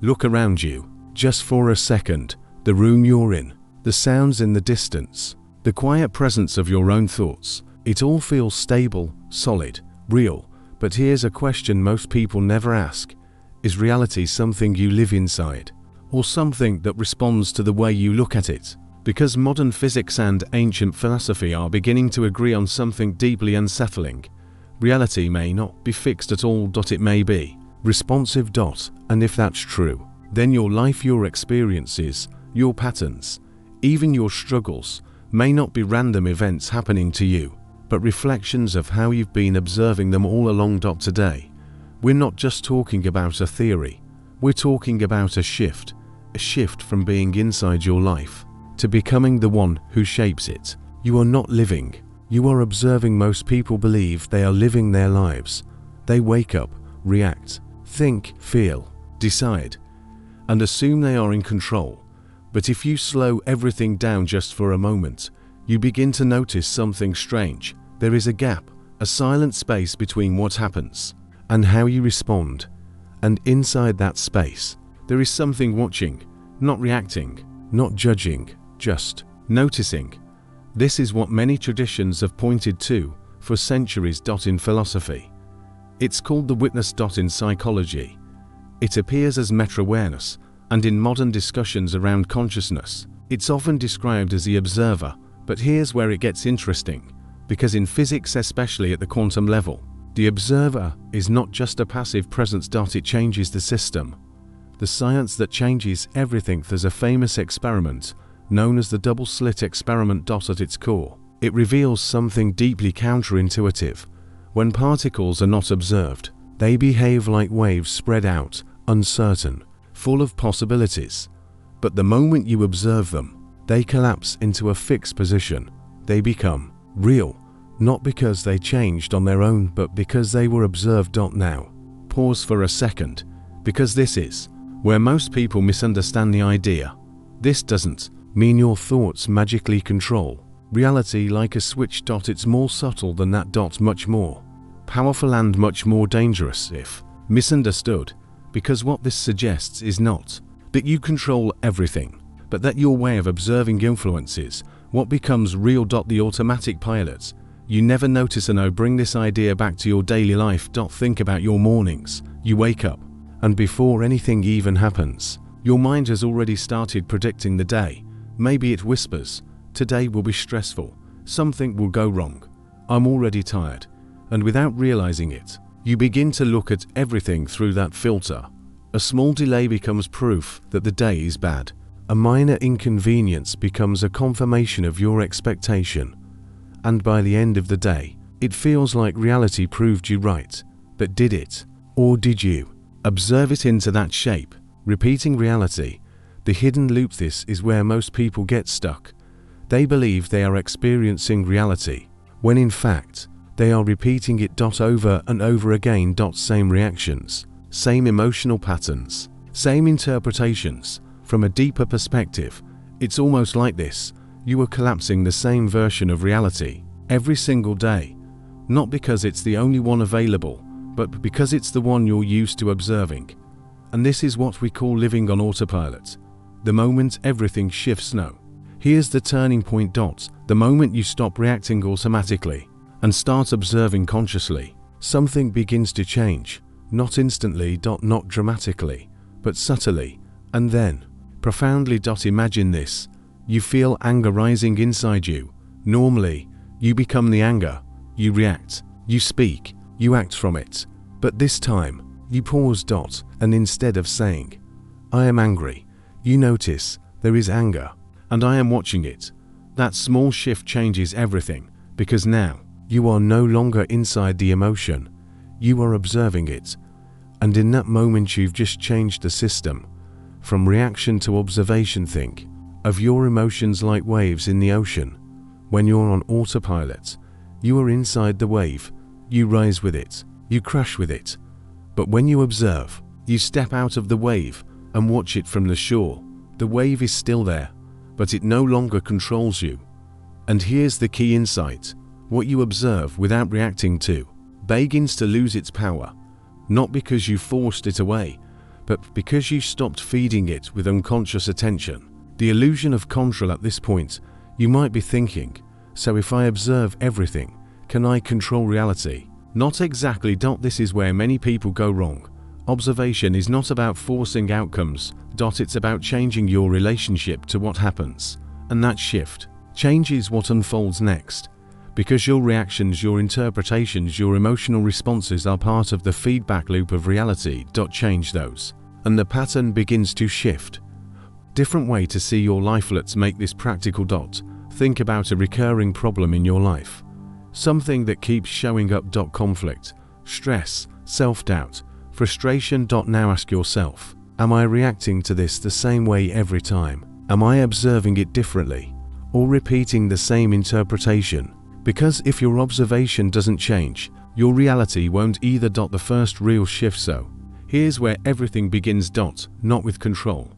Look around you, just for a second, the room you're in, the sounds in the distance, the quiet presence of your own thoughts. It all feels stable, solid, real. But here's a question most people never ask. Is reality something you live inside, or something that responds to the way you look at it? Because modern physics and ancient philosophy are beginning to agree on something deeply unsettling. Reality may not be fixed at all. It may be responsive. And if that's true, then your life, your experiences, your patterns, even your struggles, may not be random events happening to you, but reflections of how you've been observing them all along. Today, we're not just talking about a theory, we're talking about a shift from being inside your life to becoming the one who shapes it. You are not living, you are observing. Most people believe they are living their lives. They wake up, react, think, feel, decide, and assume they are in control. But if you slow everything down just for a moment, you begin to notice something strange. There is a gap, a silent space between what happens and how you respond. And inside that space, there is something watching, not reacting, not judging, just noticing. This is what many traditions have pointed to for centuries. In philosophy, it's called the witness. In psychology, it appears as meta-awareness, and in modern discussions around consciousness, it's often described as the observer. But here's where it gets interesting, because in physics, especially at the quantum level, the observer is not just a passive presence. It changes the system, the science that changes everything. There's a famous experiment known as the double-slit experiment. At its core, it reveals something deeply counterintuitive. When particles are not observed, they behave like waves spread out, uncertain, full of possibilities. But the moment you observe them, they collapse into a fixed position. They become real, not because they changed on their own, but because they were observed. Now, pause for a second, because this is where most people misunderstand the idea. This doesn't mean your thoughts magically control reality like a switch. It's more subtle than that. Much more powerful and much more dangerous if misunderstood, because what this suggests is not that you control everything, but that your way of observing influences what becomes real. The automatic pilot you never notice. And bring this idea back to your daily life. Think about your mornings. You wake up, and before anything even happens, your mind has already started predicting the day. Maybe it whispers, today will be stressful, something will go wrong, I'm already tired. And without realizing it, you begin to look at everything through that filter. A small delay becomes proof that the day is bad. A minor inconvenience becomes a confirmation of your expectation. And by the end of the day, it feels like reality proved you right. But did it? Or did you observe it into that shape, repeating reality? The hidden loop. This is where most people get stuck. They believe they are experiencing reality, when in fact, they are repeating it. Over and over again. Same reactions, same emotional patterns, same interpretations. From a deeper perspective, it's almost like this. You are collapsing the same version of reality every single day, not because it's the only one available, but because it's the one you're used to observing. And this is what we call living on autopilot. The moment everything shifts. Now, here's the turning point. The moment you stop reacting automatically and start observing consciously, something begins to change. Not instantly. Not dramatically, but subtly, and then profoundly. Imagine this. You feel anger rising inside you. Normally, you become the anger. You react, you speak, you act from it. But this time, you pause. And instead of saying, I am angry, you notice there is anger, and I am watching it. That small shift changes everything, because now, you are no longer inside the emotion. You are observing it. And in that moment, you've just changed the system. From reaction to observation. Think of your emotions like waves in the ocean. When you're on autopilot, you are inside the wave. You rise with it, you crash with it. But when you observe, you step out of the wave and watch it from the shore. The wave is still there, but it no longer controls you. And here's the key insight. What you observe without reacting to begins to lose its power, not because you forced it away, but because you stopped feeding it with unconscious attention. The illusion of control at this point, you might be thinking, so if I observe everything, can I control reality? Not exactly. This is where many people go wrong. Observation is not about forcing outcomes. It's about changing your relationship to what happens. And that shift changes what unfolds next. Because your reactions, your interpretations, your emotional responses are part of the feedback loop of reality. Change those, and the pattern begins to shift. Different way to see your life. Let's make this practical. Think about a recurring problem in your life. Something that keeps showing up. Conflict, stress, self-doubt, frustration. Now ask yourself, am I reacting to this the same way every time? Am I observing it differently? Or repeating the same interpretation? Because if your observation doesn't change, your reality won't either. The first real shift. So, here's where everything begins. Not with control,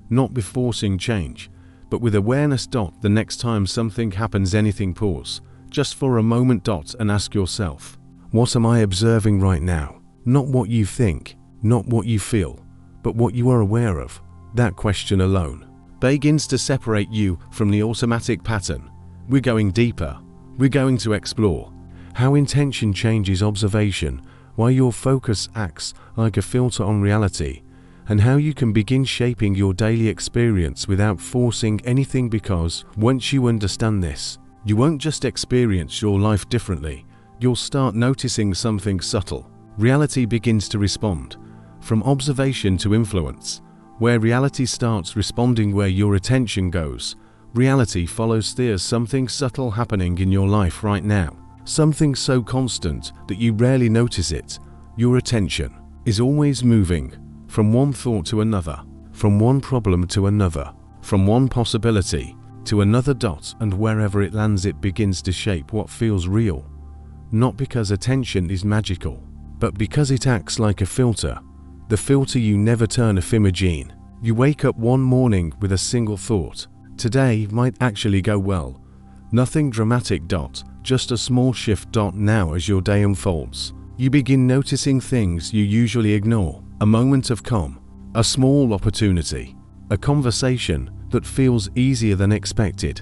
not with forcing change, but with awareness. The next time something happens, anything, pause, just for a moment. And ask yourself, what am I observing right now? Not what you think, not what you feel, but what you are aware of. That question alone begins to separate you from the automatic pattern. We're going deeper. We're going to explore how intention changes observation, why your focus acts like a filter on reality, and how you can begin shaping your daily experience without forcing anything. Because once you understand this, you won't just experience your life differently, you'll start noticing something subtle. Reality begins to respond, from observation to influence. Where reality starts responding, where your attention goes, reality follows. There's something subtle happening in your life right now, something so constant that you rarely notice it. Your attention is always moving from one thought to another, from one problem to another, from one possibility to another. And wherever it lands, it begins to shape what feels real. Not because attention is magical, but because it acts like a filter. The filter you never turn off. Imagine you wake up one morning with a single thought. Today might actually go well. Nothing dramatic. Just a small shift. Now as your day unfolds, you begin noticing things you usually ignore. A moment of calm, a small opportunity, a conversation that feels easier than expected.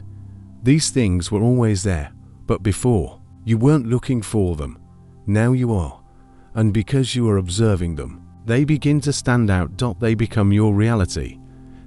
These things were always there, but before, you weren't looking for them. Now you are. And because you are observing them, they begin to stand out. They become your reality.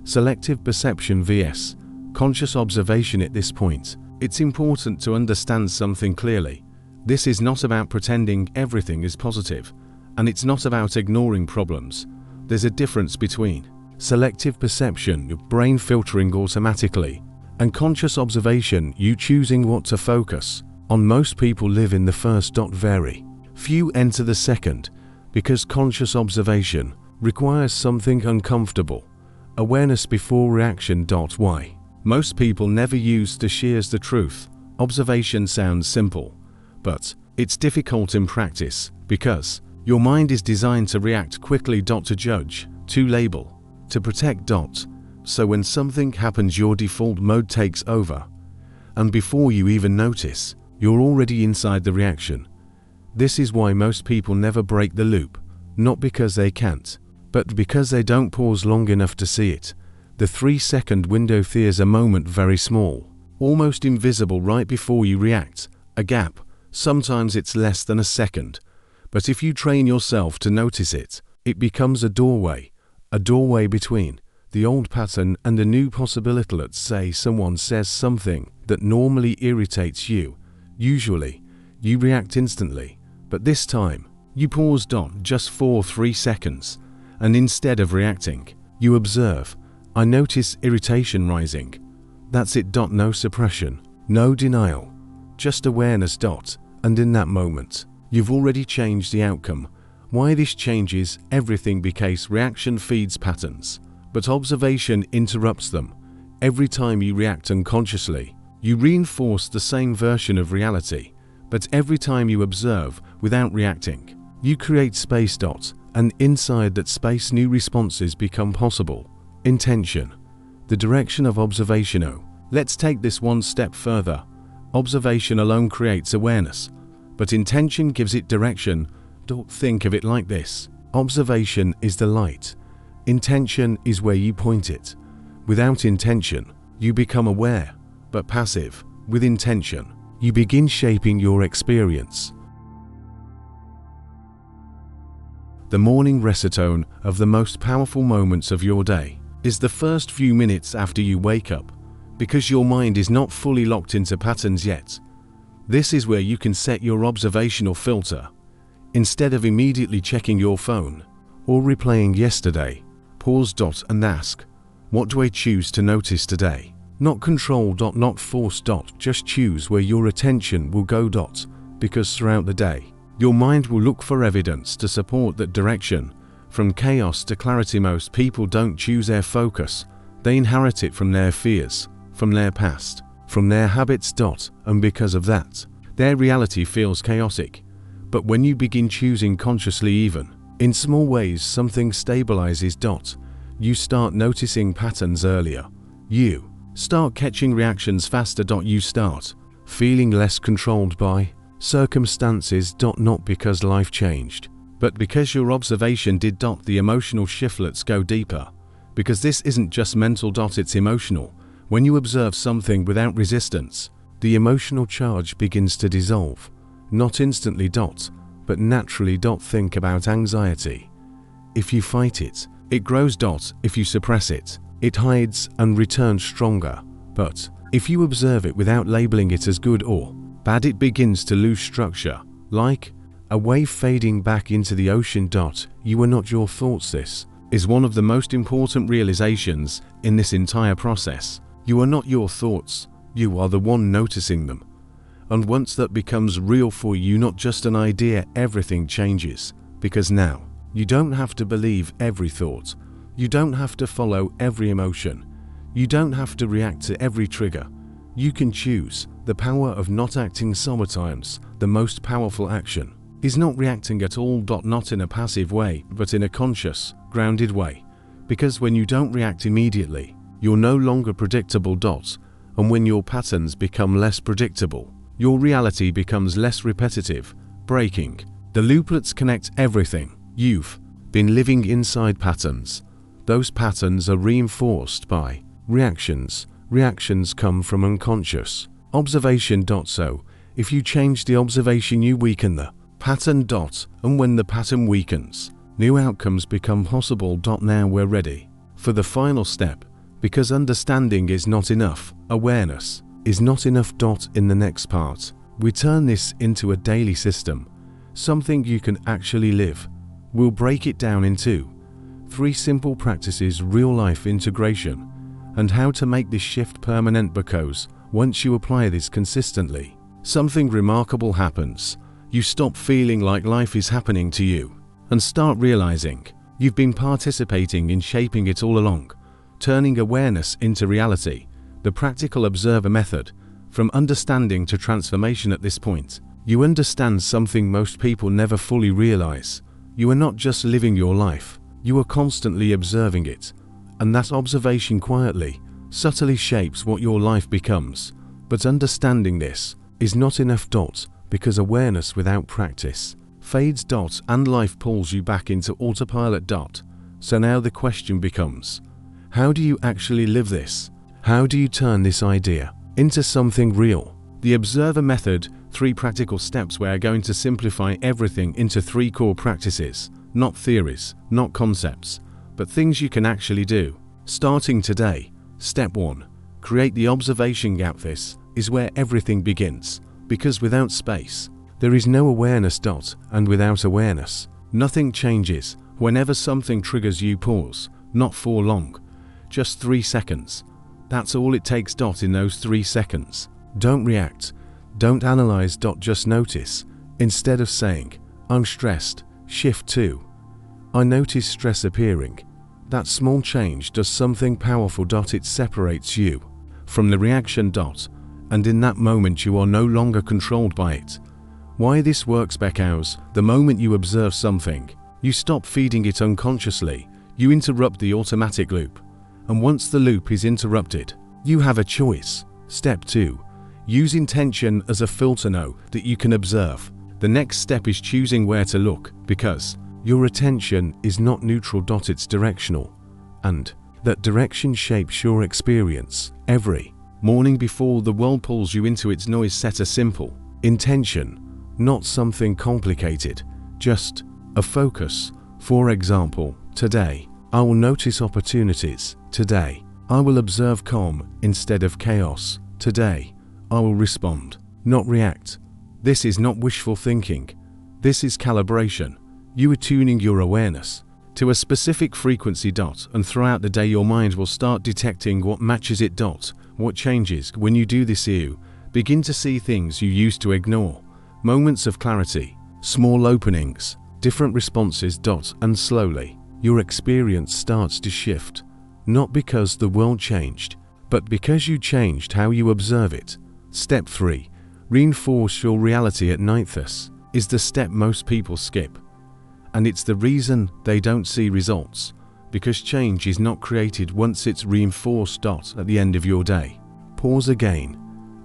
Selective perception vs. conscious observation. At this point, it's important to understand something clearly. This is not about pretending everything is positive, and it's not about ignoring problems. There's a difference between selective perception, your brain filtering automatically, and conscious observation, you choosing what to focus on. Most people live in the first. Very few enter the second, because conscious observation requires something uncomfortable. Awareness before reaction. Why most people never use the shears. The truth, observation sounds simple, but it's difficult in practice, because your mind is designed to react quickly. To judge, to label, to protect. So when something happens, your default mode takes over, and before you even notice, you're already inside the reaction. This is why most people never break the loop, not because they can't, but because they don't pause long enough to see it. The 3-second window. There's a moment very small, almost invisible, right before you react. A gap. Sometimes it's less than a second. But if you train yourself to notice it, it becomes a doorway between the old pattern and a new possibility. Let's say someone says something that normally irritates you. Usually, you react instantly. But this time, you pause. Just for 3 seconds, and instead of reacting, you observe. I notice irritation rising. That's it. No suppression, no denial, just awareness. And in that moment, you've already changed the outcome. Why this changes everything? Because reaction feeds patterns, but observation interrupts them. Every time you react unconsciously, you reinforce the same version of reality. But every time you observe without reacting, you create space. And inside that space, new responses become possible. Intention, the direction of observation. Let's take this one step further. Observation alone creates awareness, but intention gives it direction. Think of it like this. Observation is the light, Intention is where you point it. Without intention, you become aware, but passive. With intention, you begin shaping your experience. The morning recitone of the most powerful moments of your day is the first few minutes after you wake up, because your mind is not fully locked into patterns yet. This is where you can set your observational filter. Instead of immediately checking your phone or replaying yesterday, pause and ask, what do I choose to notice today? Not control not force just choose where your attention will go because throughout the day, your mind will look for evidence to support that direction. From chaos to clarity, most people don't choose their focus. They inherit it from their fears, from their past, from their habits and because of that, their reality feels chaotic. But when you begin choosing consciously, even in small ways, something stabilizes. You start noticing patterns earlier. You start catching reactions faster. You start feeling less controlled by circumstances. Not because life changed, but because your observation did. The emotional shift. Let's go deeper, because this isn't just mental. It's emotional. When you observe something without resistance, the emotional charge begins to dissolve. Not instantly. But naturally. Think about anxiety. If you fight it, it grows. If you suppress it, it hides and returns stronger. But if you observe it without labeling it as good or bad, it begins to lose structure, like a wave fading back into the ocean. You are not your thoughts. This is one of the most important realizations in this entire process. You are not your thoughts, you are the one noticing them. And once that becomes real for you, not just an idea, everything changes. Because now, you don't have to believe every thought. You don't have to follow every emotion. You don't have to react to every trigger. You can choose the power of not acting. Sometimes, the most powerful action is not reacting at all. Not in a passive way, but in a conscious, grounded way. Because when you don't react immediately, you're no longer predictable. And when your patterns become less predictable, your reality becomes less repetitive, breaking the looplets connect everything. You've been living inside patterns. Those patterns are reinforced by reactions. Reactions come from unconscious observation. So, if you change the observation, you weaken the pattern. And when the pattern weakens, new outcomes become possible. Now we're ready for the final step, because understanding is not enough. Awareness is not enough. In the next part, we turn this into a daily system, something you can actually live. We'll break it down into 3 simple practices: real-life integration, and how to make this shift permanent, because once you apply this consistently, something remarkable happens. You stop feeling like life is happening to you and start realizing you've been participating in shaping it all along, turning awareness into reality. The practical observer method, from understanding to transformation. At this point, you understand something most people never fully realize. You are not just living your life, you are constantly observing it. And that observation quietly, subtly shapes what your life becomes. But understanding this is not enough. Because awareness without practice fades. And life pulls you back into autopilot. So now the question becomes, how do you actually live this? How do you turn this idea into something real? The observer method, 3 practical steps. We're going to simplify everything into 3 core practices, not theories, not concepts, but things you can actually do, starting today. Step 1. Create the observation gap. This is where everything begins, because without space, there is no awareness. And without awareness, nothing changes. Whenever something triggers you, pause, not for long, just 3 seconds. That's all it takes. In those 3 seconds, don't react, don't analyze. Just notice. Instead of saying, I'm stressed, shift to, I notice stress appearing. That small change does something powerful. It separates you from the reaction. And in that moment, you are no longer controlled by it. Why this works? Because the moment you observe something, you stop feeding it unconsciously. You interrupt the automatic loop. And once the loop is interrupted, you have a choice. Step 2. Use intention as a filter. Know that you can observe. The next step is choosing where to look, because your attention is not neutral. It's directional. and that direction shapes your experience. Every morning before the world pulls you into its noise, set a simple intention, not something complicated, just a focus. For example, today I will notice opportunities. Today I will observe calm instead of chaos. Today I will respond, not react. This is not wishful thinking. This is calibration. You are tuning your awareness to a specific frequency. And throughout the day your mind will start detecting what matches it. What changes when you do this? You begin to see things you used to ignore. Moments of clarity, small openings, different responses. And slowly your experience starts to shift. Not because the world changed, but because you changed how you observe it. Step 3. Reinforce your reality at night. This is the step most people skip. And it's the reason they don't see results, because change is not created once it's reinforced. At the end of your day, pause again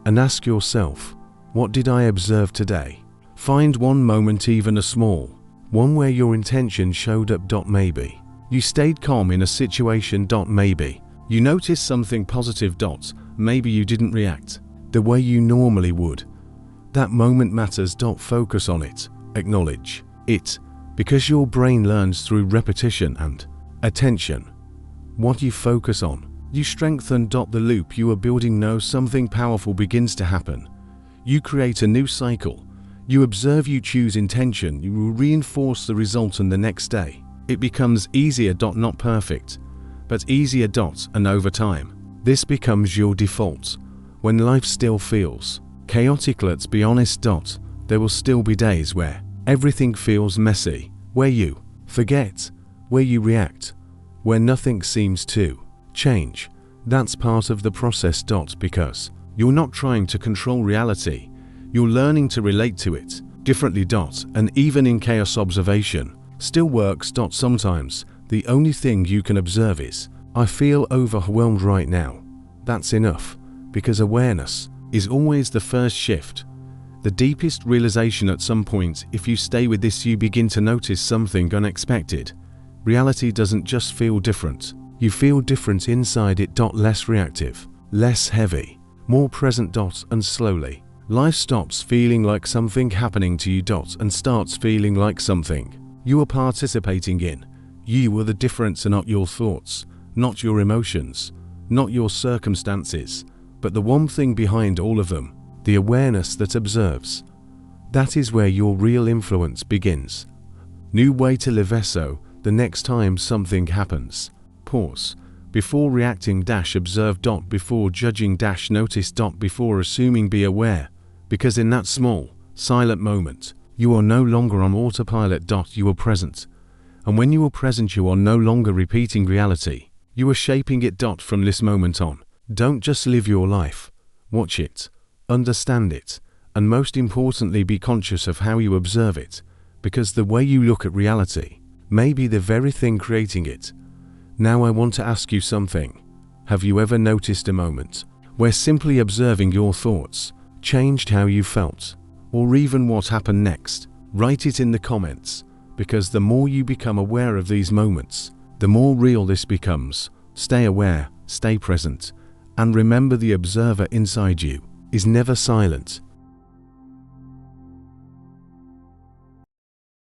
and ask yourself, what did I observe today? Find one moment, even a small one, where your intention showed up. Maybe you stayed calm in a situation. Maybe you noticed something positive. Maybe you didn't react the way you normally would. That moment matters. Focus on it. Acknowledge it. Because your brain learns through repetition and attention. What you focus on, you strengthen. The loop you are building. Know something powerful begins to happen. You create a new cycle. You observe, you choose intention, you will reinforce the result, and the next day it becomes easier. Not perfect, but easier. And over time, this becomes your default. When life still feels chaotic, let's be honest. There will still be days where everything feels messy, where you forget, where you react, where nothing seems to change. That's part of the process. Because you're not trying to control reality, you're learning to relate to it differently. And even in chaos, observation still works. Sometimes the only thing you can observe is, I feel overwhelmed right now. That's enough, because awareness is always the first shift, the deepest realization. At some point, if you stay with this, you begin to notice something unexpected. Reality doesn't just feel different, you feel different inside it. Less reactive, less heavy, more present. And slowly, life stops feeling like something happening to you. And starts feeling like something you are participating in. You are the difference, and not your thoughts, not your emotions, not your circumstances, but the one thing behind all of them, the awareness that observes. That is where your real influence begins. New way to live. So the next time something happens, pause before reacting. Observe. Before judging. Notice. Before assuming. Be aware, because in that small, silent moment, you are no longer on autopilot. You are present. And when you are present, you are no longer repeating reality. You are shaping it. From this moment on, don't just live your life, watch it, understand it, and most importantly, be conscious of how you observe it, because the way you look at reality may be the very thing creating it. Now I want to ask you something. Have you ever noticed a moment where simply observing your thoughts changed how you felt, or even what happened next? Write it in the comments, because the more you become aware of these moments, the more real this becomes. Stay aware, stay present, and remember, the observer inside you is never silent.